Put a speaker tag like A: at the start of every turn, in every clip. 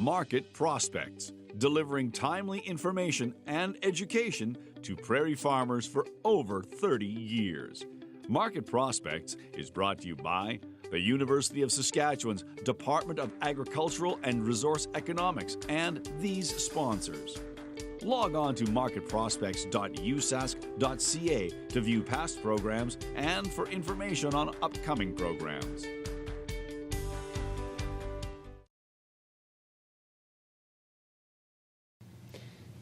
A: Market Prospects, delivering timely information and education to prairie farmers for over 30 years. Market Prospects is brought to you by the University of Saskatchewan's Department of Agricultural and Resource Economics and these sponsors. Log on to marketprospects.usask.ca to view past programs and for information on upcoming programs.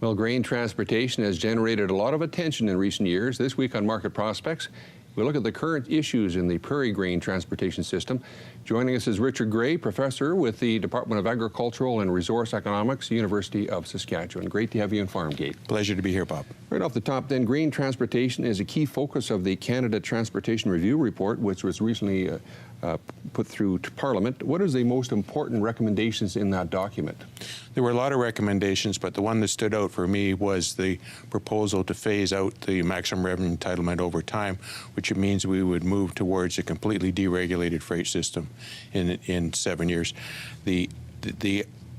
B: Well, grain transportation has generated a lot of attention in recent years. This week on Market Prospects, we look at the current issues in the prairie grain transportation system. Joining us is Richard Gray, professor with the Department of Agricultural and Resource Economics, University of Saskatchewan. Great to have you in Farmgate.
C: Pleasure to be here, Bob.
B: Right off the top then, grain transportation is a key focus of the Canada Transportation Review Report, which was recently put through to Parliament. What is the most important recommendations in that document?
C: There were a lot of recommendations, but the one that stood out for me was the proposal to phase out the maximum revenue entitlement over time, which means we would move towards a completely deregulated freight system in 7 years. The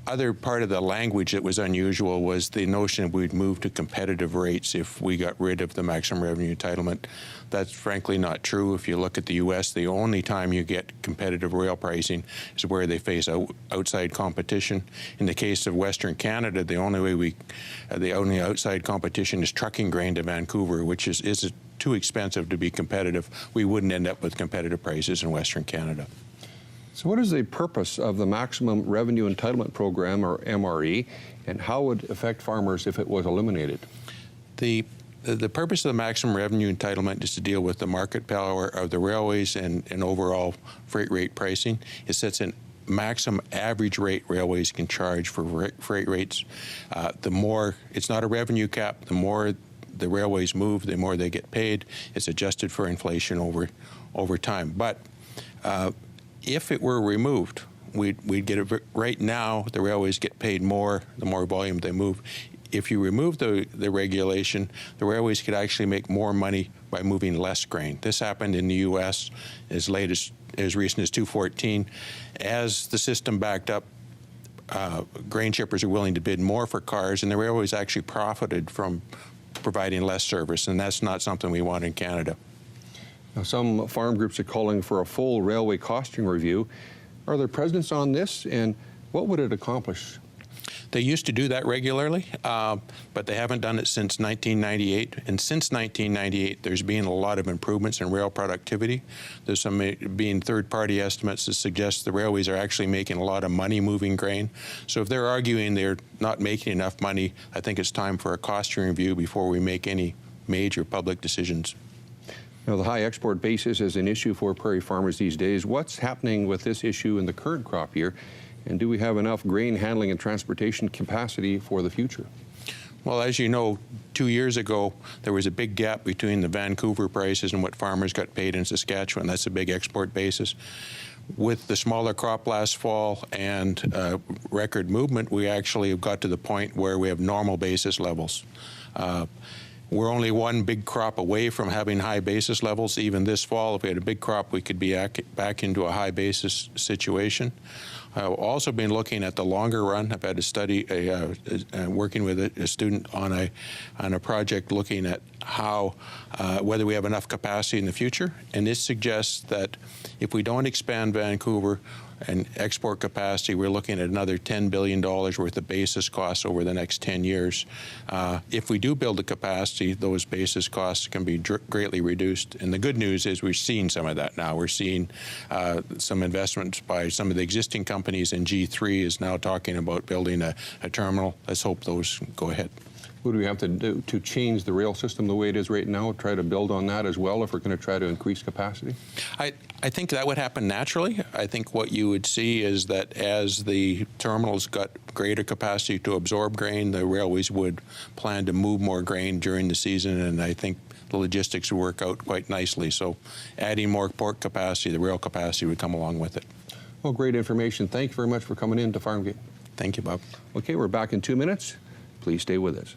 C: other part of the language that was unusual was the notion that we'd move to competitive rates if we got rid of the maximum revenue entitlement. That's frankly not true. If you look at the U.S., the only time you get competitive rail pricing is where they face outside competition. In the case of Western Canada, the only outside competition is trucking grain to Vancouver, which is too expensive to be competitive. We wouldn't end up with competitive prices in Western Canada.
B: So what is the purpose of the Maximum Revenue Entitlement Program, or MRE, and how would it affect farmers if it was eliminated?
C: The purpose of the maximum revenue entitlement is to deal with the market power of the railways and overall freight rate pricing. It sets a maximum average rate railways can charge for freight rates. The more, it's not a revenue cap, the more the railways move, the more they get paid. It's adjusted for inflation over time. But if it were removed, we'd get it. Right now, the railways get paid more the more volume they move. If you remove the regulation, the railways could actually make more money by moving less grain. This happened in the U.S. as recent as 2014. As the system backed up, grain shippers are willing to bid more for cars, and the railways actually profited from providing less service, and that's not something we want in Canada.
B: Now, some farm groups are calling for a full railway costing review. Are there precedents on this, and what would it accomplish?
C: They used to do that regularly, but they haven't done it since 1998. And since 1998, there's been a lot of improvements in rail productivity. There's some being third-party estimates that suggest the railways are actually making a lot of money moving grain. So if they're arguing they're not making enough money, I think it's time for a costing review before we make any major public decisions.
B: Now, the high export basis is an issue for prairie farmers these days. What's happening with this issue in the current crop year? And do we have enough grain handling and transportation capacity for the future?
C: Well, as you know, 2 years ago, there was a big gap between the Vancouver prices and what farmers got paid in Saskatchewan. That's a big export basis. With the smaller crop last fall and record movement, we actually have got to the point where we have normal basis levels. We're only one big crop away from having high basis levels. Even this fall, if we had a big crop, we could be back into a high basis situation. I've also been looking at the longer run. I've had a study, working with a student on a project looking at how, whether we have enough capacity in the future. And this suggests that if we don't expand Vancouver and export capacity, we're looking at another $10 billion worth of basis costs over the next 10 years. If we do build the capacity, those basis costs can be greatly reduced. And the good news is we're seeing some of that now. We're seeing some investments by some of the existing companies, and G3 is now talking about building a terminal. Let's hope those go ahead.
B: What do we have to do to change the rail system the way it is right now, try to build on that as well if we're going to try to increase capacity?
C: I think that would happen naturally. I think what you would see is that as the terminals got greater capacity to absorb grain, the railways would plan to move more grain during the season, and I think the logistics would work out quite nicely. So adding more port capacity, the rail capacity would come along with it.
B: Well, great information. Thank you very much for coming in to Farmgate.
C: Thank you, Bob.
B: Okay, we're back in 2 minutes. Please stay with us.